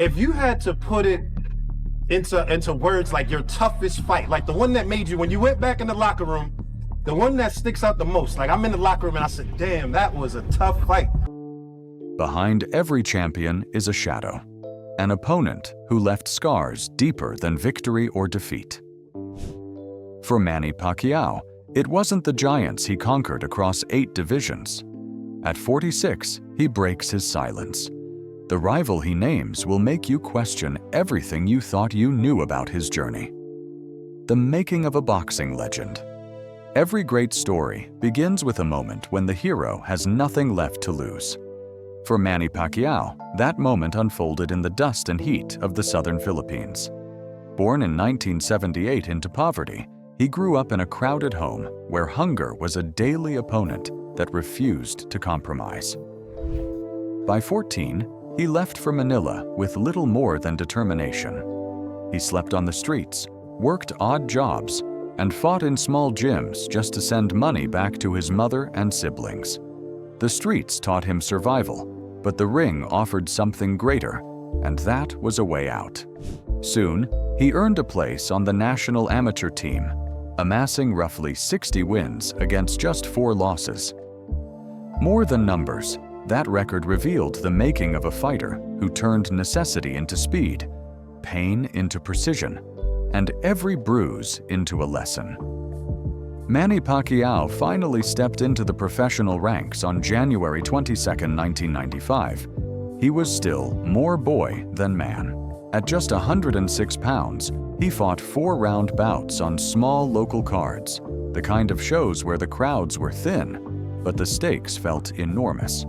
If you had to put it into words like your toughest fight, like the one that made you, when you went back in the locker room, the one that sticks out the most, like I'm in the locker room and I said, damn, that was a tough fight. Behind every champion is a shadow, an opponent who left scars deeper than victory or defeat. For Manny Pacquiao, it wasn't the giants he conquered across 8 divisions. At 46, he breaks his silence. The rival he names will make you question everything you thought you knew about his journey. The making of a boxing legend. Every great story begins with a moment when the hero has nothing left to lose. For Manny Pacquiao, that moment unfolded in the dust and heat of the southern Philippines. Born in 1978 into poverty, he grew up in a crowded home where hunger was a daily opponent that refused to compromise. By 14, he left for Manila with little more than determination. He slept on the streets, worked odd jobs, and fought in small gyms just to send money back to his mother and siblings. The streets taught him survival, but the ring offered something greater, and that was a way out. Soon, he earned a place on the national amateur team, amassing roughly 60 wins against just 4 losses. More than numbers, that record revealed the making of a fighter who turned necessity into speed, pain into precision, and every bruise into a lesson. Manny Pacquiao finally stepped into the professional ranks on January 22, 1995. He was still more boy than man. At just 106 pounds, he fought 4-round bouts on small local cards, the kind of shows where the crowds were thin, but the stakes felt enormous.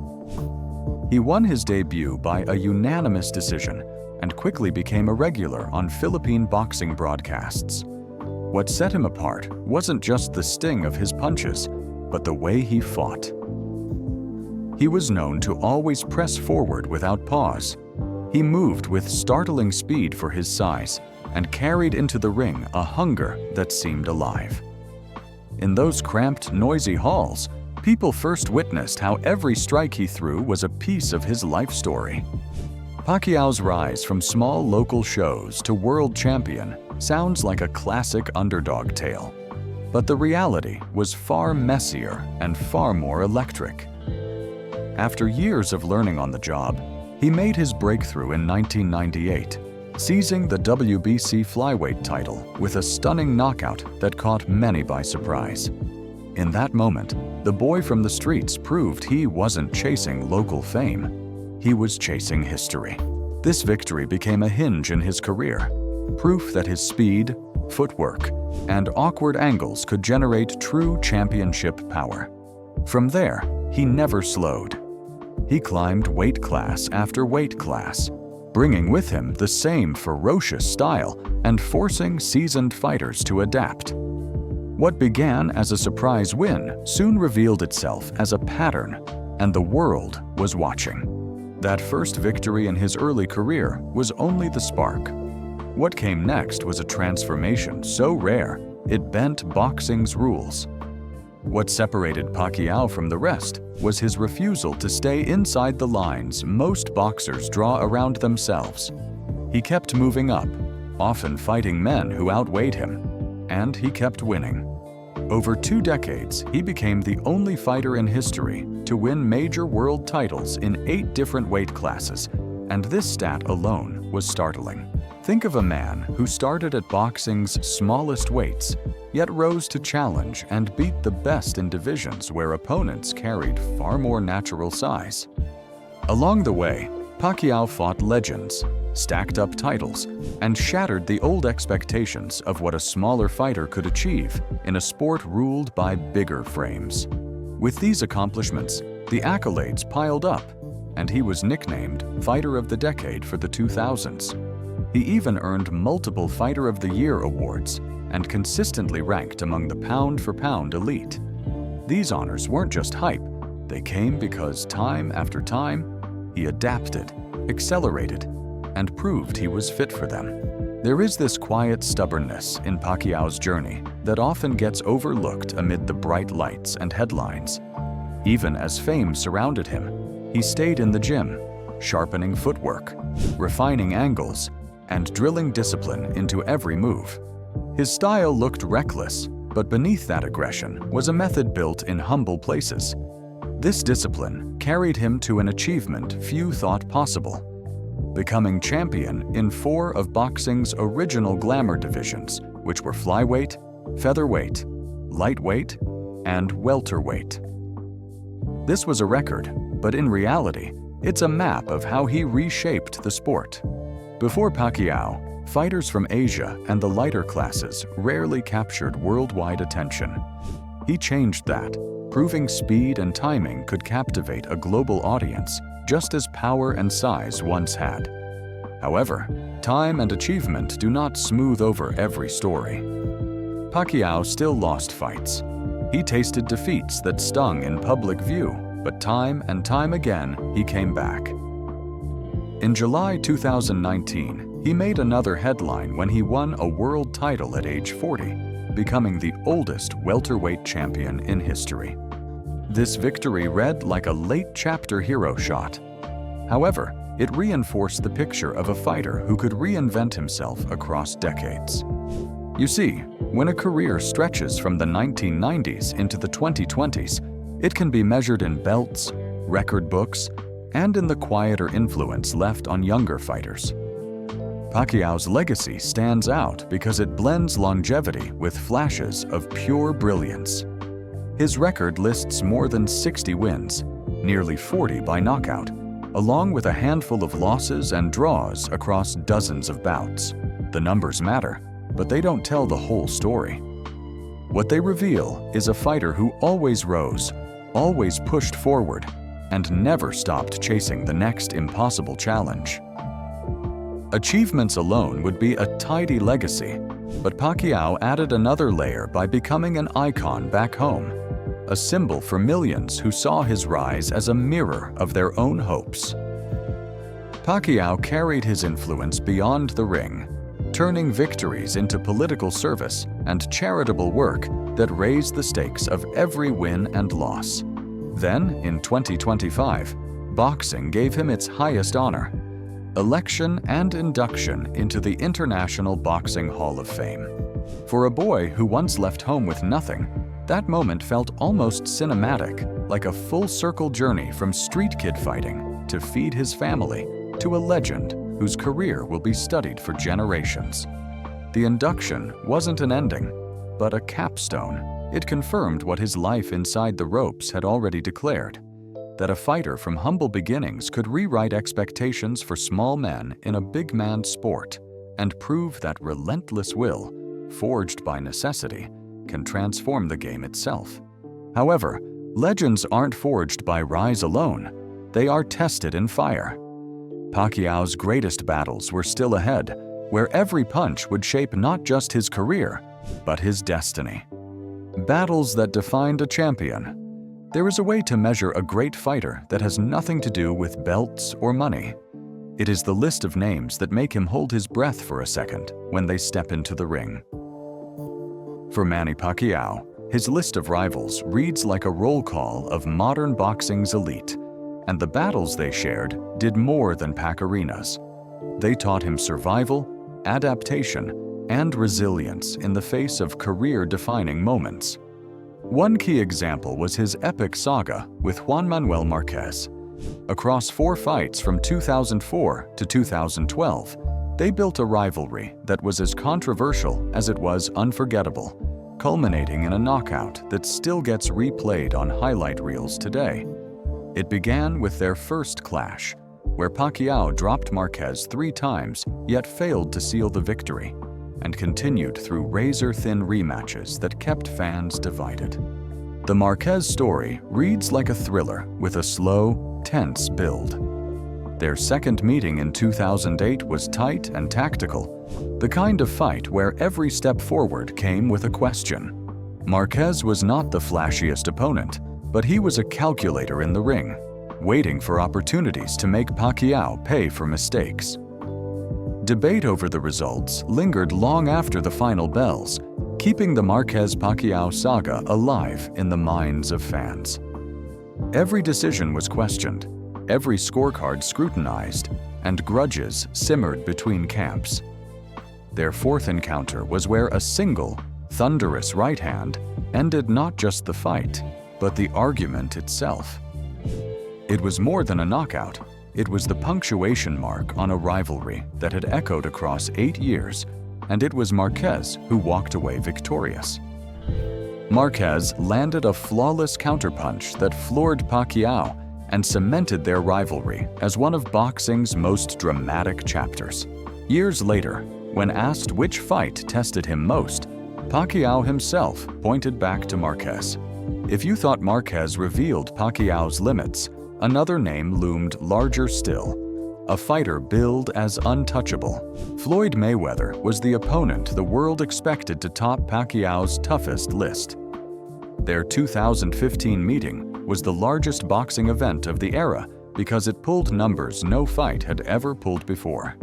He won his debut by a unanimous decision and quickly became a regular on Philippine boxing broadcasts. What set him apart wasn't just the sting of his punches, but the way he fought. He was known to always press forward without pause. He moved with startling speed for his size and carried into the ring a hunger that seemed alive. In those cramped, noisy halls, people first witnessed how every strike he threw was a piece of his life story. Pacquiao's rise from small local shows to world champion sounds like a classic underdog tale, but the reality was far messier and far more electric. After years of learning on the job, he made his breakthrough in 1998, seizing the WBC flyweight title with a stunning knockout that caught many by surprise. In that moment, the boy from the streets proved he wasn't chasing local fame. He was chasing history. This victory became a hinge in his career, proof that his speed, footwork, and awkward angles could generate true championship power. From there, he never slowed. He climbed weight class after weight class, bringing with him the same ferocious style and forcing seasoned fighters to adapt. What began as a surprise win soon revealed itself as a pattern, and the world was watching. That first victory in his early career was only the spark. What came next was a transformation so rare, it bent boxing's rules. What separated Pacquiao from the rest was his refusal to stay inside the lines most boxers draw around themselves. He kept moving up, often fighting men who outweighed him, and he kept winning. Over 2 decades, he became the only fighter in history to win major world titles in 8 different weight classes, and this stat alone was startling. Think of a man who started at boxing's smallest weights, yet rose to challenge and beat the best in divisions where opponents carried far more natural size. Along the way, Pacquiao fought legends, stacked up titles, and shattered the old expectations of what a smaller fighter could achieve in a sport ruled by bigger frames. With these accomplishments, the accolades piled up, and he was nicknamed Fighter of the Decade for the 2000s. He even earned multiple Fighter of the Year awards and consistently ranked among the pound-for-pound elite. These honors weren't just hype, they came because time after time, he adapted, accelerated, and proved he was fit for them. There is this quiet stubbornness in Pacquiao's journey that often gets overlooked amid the bright lights and headlines. Even as fame surrounded him, he stayed in the gym, sharpening footwork, refining angles, and drilling discipline into every move. His style looked reckless, but beneath that aggression was a method built in humble places. This discipline carried him to an achievement few thought possible, becoming champion in 4 of boxing's original glamour divisions, which were flyweight, featherweight, lightweight, and welterweight. This was a record, but in reality, it's a map of how he reshaped the sport. Before Pacquiao, fighters from Asia and the lighter classes rarely captured worldwide attention. He changed that, proving speed and timing could captivate a global audience just as power and size once had. However, time and achievement do not smooth over every story. Pacquiao still lost fights. He tasted defeats that stung in public view, but time and time again he came back. In July 2019, he made another headline when he won a world title at age 40, becoming the oldest welterweight champion in history. This victory read like a late chapter hero shot. However, it reinforced the picture of a fighter who could reinvent himself across decades. You see, when a career stretches from the 1990s into the 2020s, it can be measured in belts, record books, and in the quieter influence left on younger fighters. Pacquiao's legacy stands out because it blends longevity with flashes of pure brilliance. His record lists more than 60 wins, nearly 40 by knockout, along with a handful of losses and draws across dozens of bouts. The numbers matter, but they don't tell the whole story. What they reveal is a fighter who always rose, always pushed forward, and never stopped chasing the next impossible challenge. Achievements alone would be a tidy legacy, but Pacquiao added another layer by becoming an icon back home, a symbol for millions who saw his rise as a mirror of their own hopes. Pacquiao carried his influence beyond the ring, turning victories into political service and charitable work that raised the stakes of every win and loss. Then, in 2025, boxing gave him its highest honor, election and induction into the International Boxing Hall of Fame. For a boy who once left home with nothing, that moment felt almost cinematic, like a full-circle journey from street kid fighting to feed his family to a legend whose career will be studied for generations. The induction wasn't an ending, but a capstone. It confirmed what his life inside the ropes had already declared, that a fighter from humble beginnings could rewrite expectations for small men in a big man sport and prove that relentless will, forged by necessity, can transform the game itself. However, legends aren't forged by rise alone. They are tested in fire. Pacquiao's greatest battles were still ahead, where every punch would shape not just his career, but his destiny. Battles that defined a champion. There is a way to measure a great fighter that has nothing to do with belts or money. It is the list of names that make him hold his breath for a second when they step into the ring. For Manny Pacquiao, his list of rivals reads like a roll call of modern boxing's elite, and the battles they shared did more than pack arenas. They taught him survival, adaptation, and resilience in the face of career-defining moments. One key example was his epic saga with Juan Manuel Marquez. Across 4 fights from 2004 to 2012, they built a rivalry that was as controversial as it was unforgettable, culminating in a knockout that still gets replayed on highlight reels today. It began with their first clash, where Pacquiao dropped Marquez 3 times yet failed to seal the victory, and continued through razor-thin rematches that kept fans divided. The Marquez story reads like a thriller with a slow, tense build. Their second meeting in 2008 was tight and tactical, the kind of fight where every step forward came with a question. Marquez was not the flashiest opponent, but he was a calculator in the ring, waiting for opportunities to make Pacquiao pay for mistakes. Debate over the results lingered long after the final bells, keeping the Marquez-Pacquiao saga alive in the minds of fans. Every decision was questioned, every scorecard scrutinized, and grudges simmered between camps. Their fourth encounter was where a single, thunderous right hand ended not just the fight, but the argument itself. It was more than a knockout. It was the punctuation mark on a rivalry that had echoed across 8 years, and it was Marquez who walked away victorious. Marquez landed a flawless counterpunch that floored Pacquiao and cemented their rivalry as one of boxing's most dramatic chapters. Years later, when asked which fight tested him most, Pacquiao himself pointed back to Marquez. If you thought Marquez revealed Pacquiao's limits, another name loomed larger still, a fighter billed as untouchable. Floyd Mayweather was the opponent the world expected to top Pacquiao's toughest list. Their 2015 meeting was the largest boxing event of the era because it pulled numbers no fight had ever pulled before.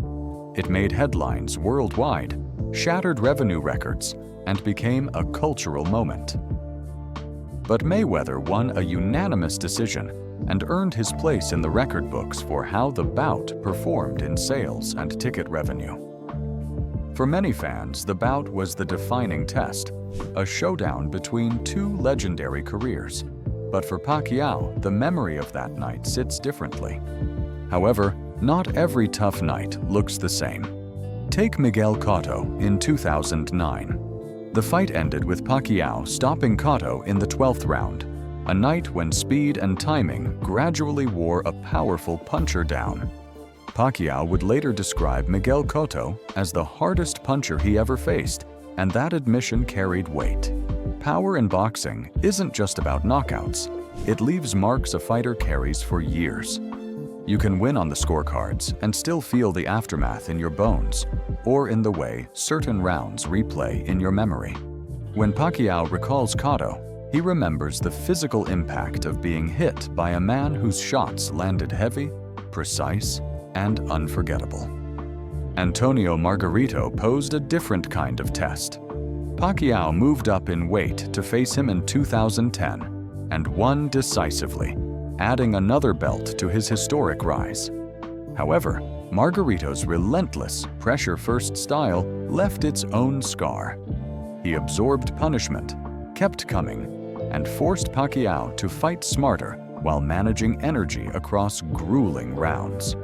It made headlines worldwide, shattered revenue records, and became a cultural moment. But Mayweather won a unanimous decision and earned his place in the record books for how the bout performed in sales and ticket revenue. For many fans, the bout was the defining test, a showdown between two legendary careers. But for Pacquiao, the memory of that night sits differently. However, not every tough night looks the same. Take Miguel Cotto in 2009. The fight ended with Pacquiao stopping Cotto in the 12th round, a night when speed and timing gradually wore a powerful puncher down. Pacquiao would later describe Miguel Cotto as the hardest puncher he ever faced, and that admission carried weight. Power in boxing isn't just about knockouts. It leaves marks a fighter carries for years. You can win on the scorecards and still feel the aftermath in your bones, or in the way certain rounds replay in your memory. When Pacquiao recalls Cotto, he remembers the physical impact of being hit by a man whose shots landed heavy, precise, and unforgettable. Antonio Margarito posed a different kind of test. Pacquiao moved up in weight to face him in 2010 and won decisively, adding another belt to his historic rise. However, Margarito's relentless, pressure-first style left its own scar. He absorbed punishment, kept coming, and forced Pacquiao to fight smarter while managing energy across grueling rounds.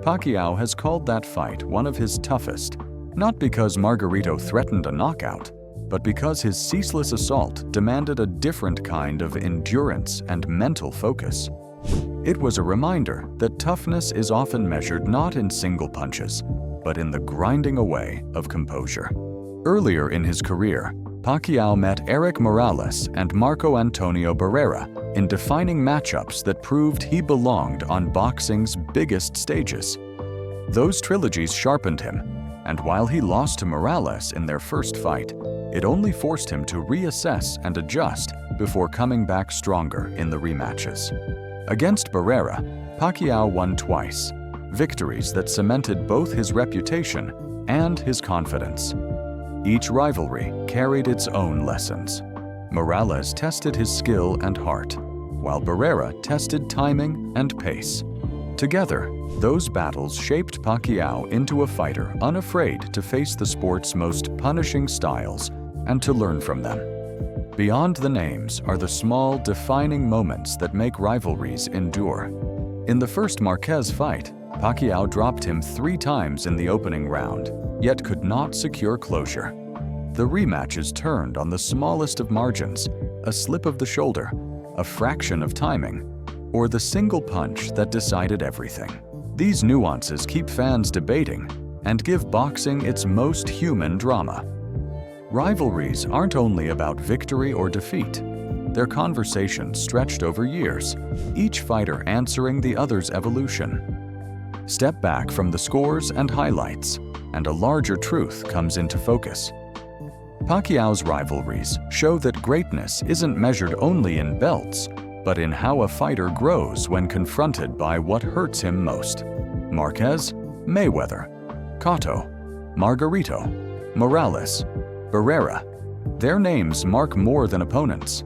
Pacquiao has called that fight one of his toughest, not because Margarito threatened a knockout, but because his ceaseless assault demanded a different kind of endurance and mental focus. It was a reminder that toughness is often measured not in single punches, but in the grinding away of composure. Earlier in his career, Pacquiao met Erik Morales and Marco Antonio Barrera in defining matchups that proved he belonged on boxing's biggest stages. Those trilogies sharpened him, and while he lost to Morales in their first fight, it only forced him to reassess and adjust before coming back stronger in the rematches. Against Barrera, Pacquiao won twice, victories that cemented both his reputation and his confidence. Each rivalry carried its own lessons. Morales tested his skill and heart, while Barrera tested timing and pace. Together, those battles shaped Pacquiao into a fighter unafraid to face the sport's most punishing styles and to learn from them. Beyond the names are the small, defining moments that make rivalries endure. In the first Marquez fight, Pacquiao dropped him 3 times in the opening round, yet could not secure closure. The rematches turned on the smallest of margins, a slip of the shoulder, a fraction of timing, or the single punch that decided everything. These nuances keep fans debating and give boxing its most human drama. Rivalries aren't only about victory or defeat. Their conversations stretched over years, each fighter answering the other's evolution. Step back from the scores and highlights, and a larger truth comes into focus. Pacquiao's rivalries show that greatness isn't measured only in belts, but in how a fighter grows when confronted by what hurts him most. Marquez, Mayweather, Cotto, Margarito, Morales, Barrera. Their names mark more than opponents.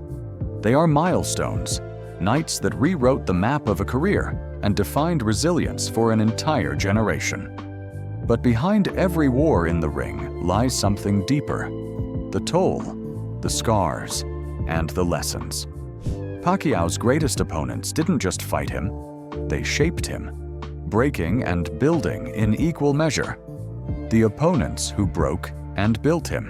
They are milestones, nights that rewrote the map of a career and defined resilience for an entire generation. But behind every war in the ring lies something deeper: the toll, the scars, and the lessons. Pacquiao's greatest opponents didn't just fight him, they shaped him, breaking and building in equal measure. The opponents who broke and built him.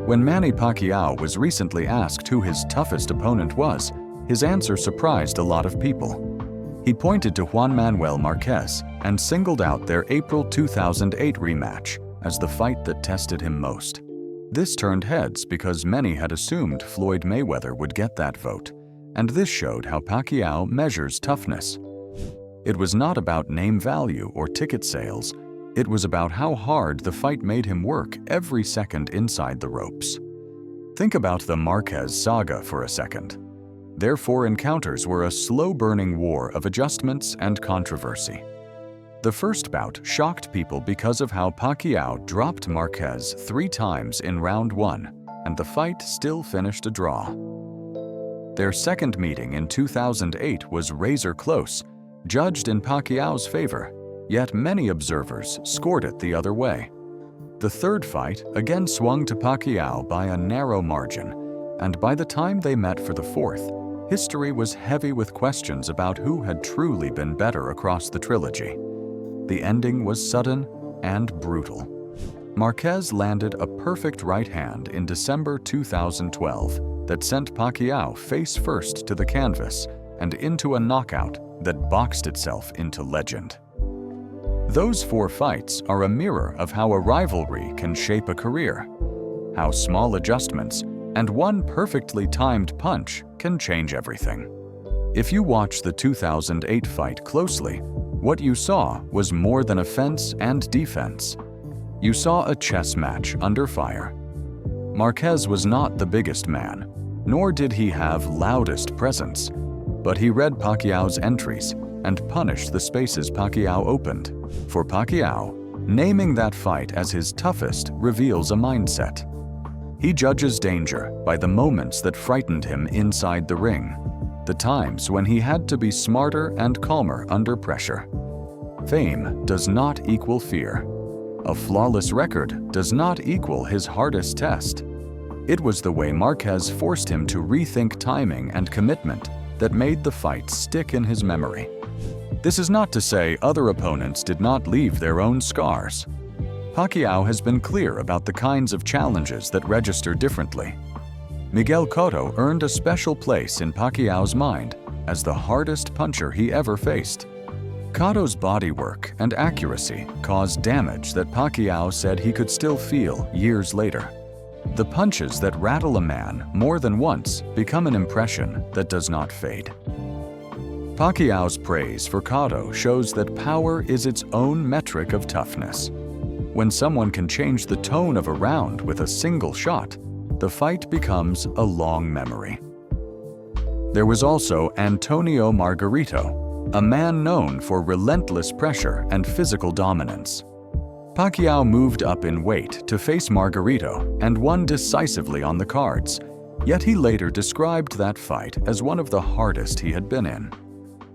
When Manny Pacquiao was recently asked who his toughest opponent was, his answer surprised a lot of people. He pointed to Juan Manuel Marquez and singled out their April 2008 rematch as the fight that tested him most. This turned heads because many had assumed Floyd Mayweather would get that vote, and this showed how Pacquiao measures toughness. It was not about name value or ticket sales. It was about how hard the fight made him work every second inside the ropes. Think about the Marquez saga for a second. Their 4 encounters were a slow-burning war of adjustments and controversy. The first bout shocked people because of how Pacquiao dropped Marquez 3 times in round 1, and the fight still finished a draw. Their second meeting in 2008 was razor close, judged in Pacquiao's favor, yet many observers scored it the other way. The third fight again swung to Pacquiao by a narrow margin, and by the time they met for the fourth, history was heavy with questions about who had truly been better across the trilogy. The ending was sudden and brutal. Marquez landed a perfect right hand in December 2012 that sent Pacquiao face first to the canvas and into a knockout that boxed itself into legend. Those 4 fights are a mirror of how a rivalry can shape a career, how small adjustments and one perfectly timed punch can change everything. If you watch the 2008 fight closely, what you saw was more than offense and defense. You saw a chess match under fire. Marquez was not the biggest man, nor did he have loudest presence, but he read Pacquiao's entries and punished the spaces Pacquiao opened. For Pacquiao, naming that fight as his toughest reveals a mindset. He judges danger by the moments that frightened him inside the ring, the times when he had to be smarter and calmer under pressure. Fame does not equal fear. A flawless record does not equal his hardest test. It was the way Marquez forced him to rethink timing and commitment that made the fight stick in his memory. This is not to say other opponents did not leave their own scars. Pacquiao has been clear about the kinds of challenges that register differently. Miguel Cotto earned a special place in Pacquiao's mind as the hardest puncher he ever faced. Cotto's bodywork and accuracy caused damage that Pacquiao said he could still feel years later. The punches that rattle a man more than once become an impression that does not fade. Pacquiao's praise for Cotto shows that power is its own metric of toughness. When someone can change the tone of a round with a single shot, the fight becomes a long memory. There was also Antonio Margarito, a man known for relentless pressure and physical dominance. Pacquiao moved up in weight to face Margarito and won decisively on the cards, yet he later described that fight as one of the hardest he had been in.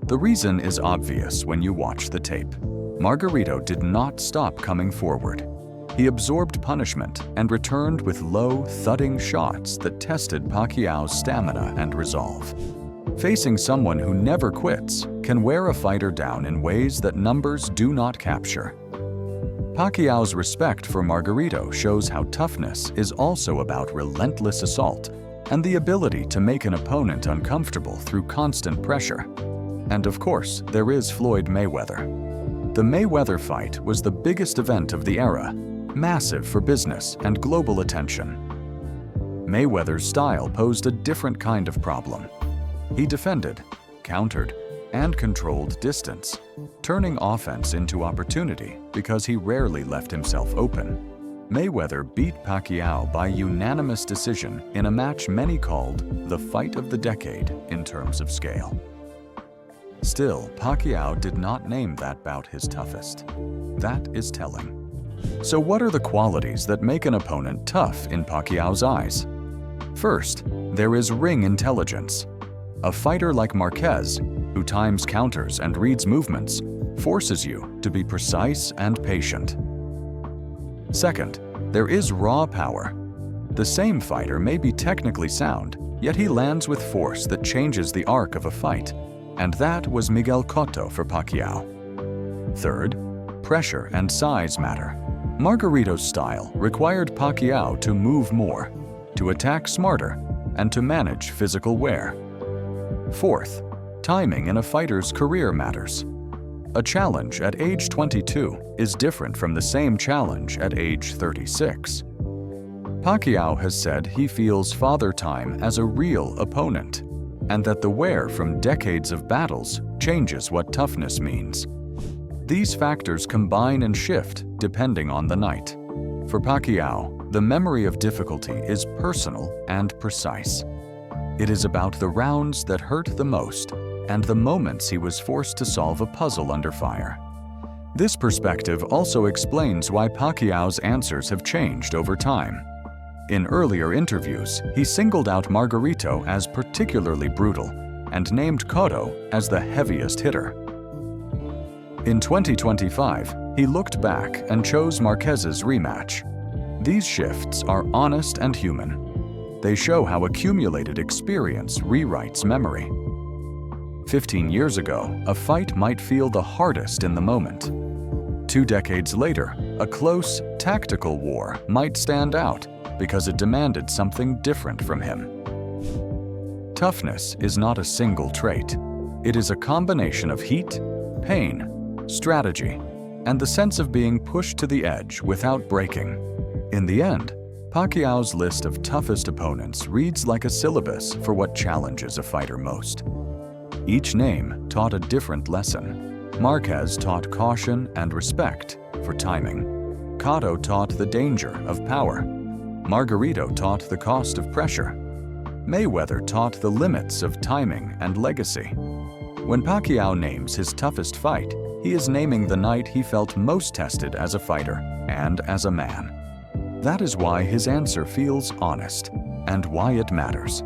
The reason is obvious when you watch the tape. Margarito did not stop coming forward. He absorbed punishment and returned with low, thudding shots that tested Pacquiao's stamina and resolve. Facing someone who never quits can wear a fighter down in ways that numbers do not capture. Pacquiao's respect for Margarito shows how toughness is also about relentless assault and the ability to make an opponent uncomfortable through constant pressure. And of course, there is Floyd Mayweather. The Mayweather fight was the biggest event of the era, massive for business and global attention. Mayweather's style posed a different kind of problem. He defended, countered, and controlled distance, turning offense into opportunity because he rarely left himself open. Mayweather beat Pacquiao by unanimous decision in a match many called the fight of the decade in terms of scale. Still, Pacquiao did not name that bout his toughest. That is telling. So what are the qualities that make an opponent tough in Pacquiao's eyes? First, there is ring intelligence. A fighter like Marquez who times counters and reads movements, forces you to be precise and patient. Second, there is raw power. The same fighter may be technically sound, yet he lands with force that changes the arc of a fight, and that was Miguel Cotto for Pacquiao. Third, pressure and size matter. Margarito's style required Pacquiao to move more, to attack smarter, and to manage physical wear. Fourth, timing in a fighter's career matters. A challenge at age 22 is different from the same challenge at age 36. Pacquiao has said he feels Father Time as a real opponent, and that the wear from decades of battles changes what toughness means. These factors combine and shift depending on the night. For Pacquiao, the memory of difficulty is personal and precise. It is about the rounds that hurt the most and the moments he was forced to solve a puzzle under fire. This perspective also explains why Pacquiao's answers have changed over time. In earlier interviews, he singled out Margarito as particularly brutal and named Cotto as the heaviest hitter. In 2025, he looked back and chose Marquez's rematch. These shifts are honest and human. They show how accumulated experience rewrites memory. 15 years ago, a fight might feel the hardest in the moment. 2 decades later, a close, tactical war might stand out because it demanded something different from him. Toughness is not a single trait. It is a combination of heat, pain, strategy, and the sense of being pushed to the edge without breaking. In the end, Pacquiao's list of toughest opponents reads like a syllabus for what challenges a fighter most. Each name taught a different lesson. Marquez taught caution and respect for timing. Cotto taught the danger of power. Margarito taught the cost of pressure. Mayweather taught the limits of timing and legacy. When Pacquiao names his toughest fight, he is naming the night he felt most tested as a fighter and as a man. That is why his answer feels honest and why it matters.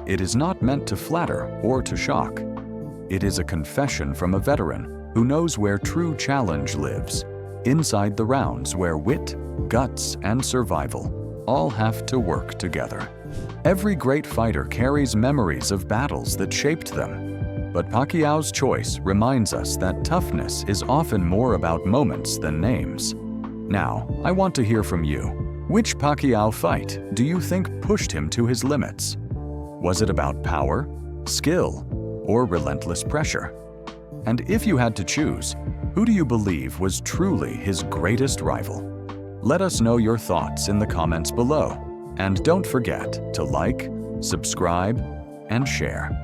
It is not meant to flatter or to shock. It is a confession from a veteran who knows where true challenge lives, inside the rounds where wit, guts, and survival all have to work together. Every great fighter carries memories of battles that shaped them, but Pacquiao's choice reminds us that toughness is often more about moments than names. Now, I want to hear from you. Which Pacquiao fight do you think pushed him to his limits? Was it about power, skill, or relentless pressure? And if you had to choose, who do you believe was truly his greatest rival? Let us know your thoughts in the comments below. And don't forget to like, subscribe, and share.